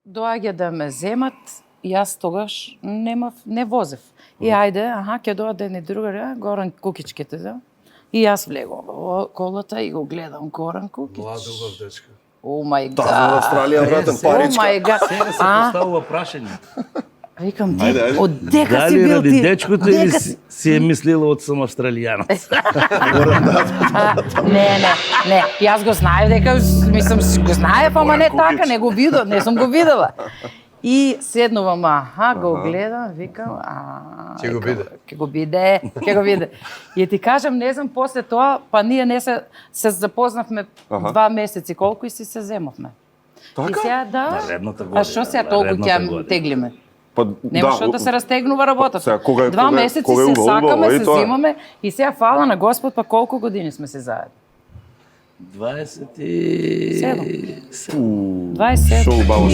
доаѓа да ме земат, и јас тогаш не возев. И ајде, ќе доаде едни другари, Горан Кукич ќе те да. И јас влегувам во колата и го гледам Горан Кукич. Младогав дечко. О мај Таа во гад. Австралија вратен О паричка. мај гад. Сега се поставува прашање. Викам, Ајде. од дека си Дали бил ради ти? дечкото Дека или си- си е мислила од сам австралијанец? Не, јас го знаев дека, мислам, го знаев, ама не Горан така, Кукич. не сум го видела. И седнувам, го гледам, викам, Ќе го биде. Ќе го биде. И ти кажам, не знам, после тоа, па ние не се запознавме 2 месеци, колку и си се земавме. И сега Наредната година, А што сега толку наредната ќе година. теглиме? Па, Нема што да се растегнува работата. Сега, кога 2 месеци кога е се убаво, сакаме, и се тоа. земаме и сега фала на Господ, па колку години сме се заедно? 27. 27. Шо убаво.